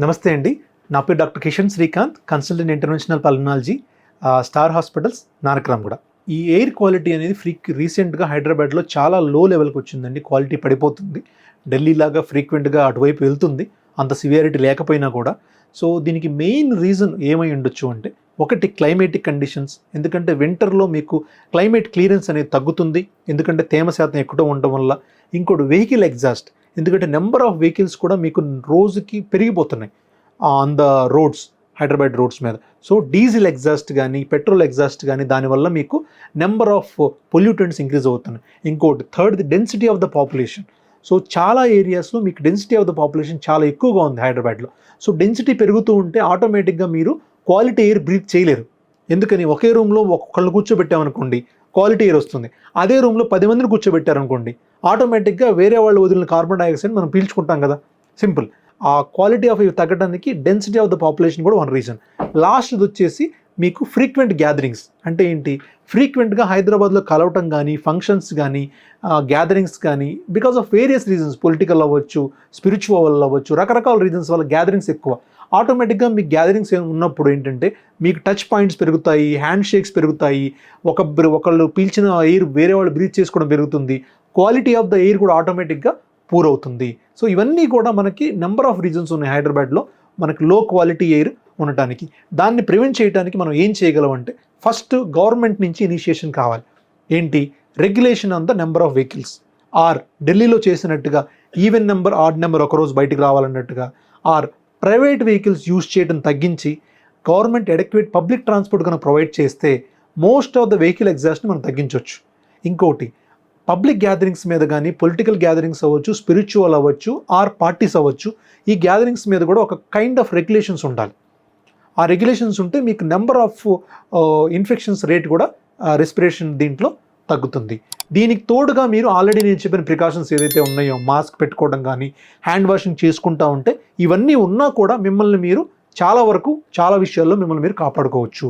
నమస్తే అండి. నా పేరు doctor Kishan Srikanth, consultant interventional pulmonology, star hospitals, Nanakramguda. ఈ ఎయిర్ క్వాలిటీ అనేది రీసెంట్గా హైదరాబాద్లో చాలా లో లెవెల్కి వచ్చిందండి. క్వాలిటీ పడిపోతుంది. ఢిల్లీ లాగా ఫ్రీక్వెంట్గా అటువైపు వెళ్తుంది, అంత సివియారిటీ లేకపోయినా కూడా. సో దీనికి మెయిన్ రీజన్ ఏమై ఉండొచ్చు అంటే, ఒకటి క్లైమేటిక్ కండిషన్స్. ఎందుకంటే వింటర్లో మీకు క్లైమేట్ క్లియరెన్స్ అనేది తగ్గుతుంది, ఎందుకంటే తేమ శాతం ఎక్కువ ఉండడం వల్ల. ఇంకోటి వెహికల్ ఎగ్జాస్ట్, ఎందుకంటే నెంబర్ ఆఫ్ వెహికల్స్ కూడా మీకు రోజుకి పెరిగిపోతున్నాయి on the roads, Hyderabad roads మీద. సో డీజిల్ ఎగ్జాస్ట్ కానీ పెట్రోల్ ఎగ్జాస్ట్ కానీ దానివల్ల మీకు నెంబర్ ఆఫ్ పొల్యూటెంట్స్ ఇంక్రీజ్ అవుతున్నాయి. ఇంకోటి third, density of the population. So చాలా ఏరియాస్లో మీకు డెన్సిటీ ఆఫ్ ద పాపులేషన్ చాలా ఎక్కువగా ఉంది హైదరాబాద్లో. సో డెన్సిటీ పెరుగుతూ ఉంటే ఆటోమేటిక్గా మీరు క్వాలిటీ ఎయిర్ బ్రీత్ చేయలేరు. ఎందుకని, ఒకే రూమ్లో ఒక్కళ్ళు కూర్చోబెట్టామనుకోండి క్వాలిటీ ఎయిర్ వస్తుంది. అదే రూమ్లో 10 మందిని కూర్చోబెట్టారనుకోండి, ఆటోమేటిక్గా వేరే వాళ్ళు వదిలిన కార్బన్ డైఆక్సైడ్ మనం పీల్చుకుంటాం కదా, సింపుల్. ఆ క్వాలిటీ ఆఫ్ ఇవి తగ్గడానికి డెన్సిటీ ఆఫ్ ద పాపులేషన్ కూడా వన్ రీజన్. లాస్ట్ది వచ్చేసి మీకు ఫ్రీక్వెంట్ గ్యాదరింగ్స్. అంటే ఏంటి, ఫ్రీక్వెంట్గా హైదరాబాద్లో కలవటం కానీ, ఫంక్షన్స్ కానీ, గ్యాదరింగ్స్ కానీ, because of various reasons, political అవ్వచ్చు, స్పిరిచువల్ అవ్వచ్చు, రకరకాల రీజన్స్ వల్ల గ్యాదరింగ్స్ ఎక్కువ. ఆటోమేటిక్గా మీకు గ్యాదరింగ్స్ ఉన్నప్పుడు ఏంటంటే మీకు టచ్ పాయింట్స్ పెరుగుతాయి, హ్యాండ్ షేక్స్ పెరుగుతాయి, ఒకళ్ళు పీల్చిన ఎయిర్ వేరే వాళ్ళు బ్రీత్ చేసుకోవడం పెరుగుతుంది, క్వాలిటీ ఆఫ్ ద ఎయిర్ కూడా ఆటోమేటిక్గా పూర్ అవుతుంది. సో ఇవన్నీ కూడా మనకి నెంబర్ ఆఫ్ రీజన్స్ ఉన్నాయి హైదరాబాద్లో మనకి లో క్వాలిటీ ఎయిర్ ఉండటానికి. దాన్ని ప్రివెంట్ చేయడానికి మనం ఏం చేయగలం అంటే, ఫస్ట్ గవర్నమెంట్ నుంచి ఇనిషియేషన్ కావాలి. ఏంటి, regulation on the number of vehicles. Or ఢిల్లీలో చేసినట్టుగా ఈవెన్ నెంబర్, ఆడ్ నెంబర్ ఒకరోజు బయటికి రావాలన్నట్టుగా. ఆర్ ప్రైవేట్ వెహికల్స్ యూజ్ చేయడం తగ్గించి గవర్నమెంట్ అడెక్వేట్ పబ్లిక్ ట్రాన్స్పోర్ట్ కనుక ప్రొవైడ్ చేస్తే మోస్ట్ ఆఫ్ ద వెహికల్ ఎగ్జాస్ట్ని మనం తగ్గించవచ్చు. ఇంకోటి, పబ్లిక్ గ్యాదరింగ్స్ మీద కానీ, పొలిటికల్ గ్యాదరింగ్స్ అవ్వచ్చు, స్పిరిచువల్ అవ్వచ్చు, ఆర్ పార్టీస్ అవ్వచ్చు, ఈ గ్యాదరింగ్స్ మీద కూడా ఒక కైండ్ ఆఫ్ రెగ్యులేషన్స్ ఉండాలి. ఆ రెగ్యులేషన్స్ ఉంటే మీకు నెంబర్ ఆఫ్ ఇన్ఫెక్షన్స్ రేట్ కూడా రెస్పిరేషన్ దీంట్లో తగ్గుతుంది. దీనికి తోడుగా మీరు ఆల్రెడీ నేను చెప్పిన ప్రికాషన్స్ ఏదైతే ఉన్నాయో, మాస్క్ పెట్టుకోవడం కానీ, హ్యాండ్ వాషింగ్ చేసుకుంటూ ఉంటే, ఇవన్నీ ఉన్నా కూడా మిమ్మల్ని మీరు చాలా వరకు చాలా విషయాల్లో మిమ్మల్ని మీరు కాపాడుకోవచ్చు.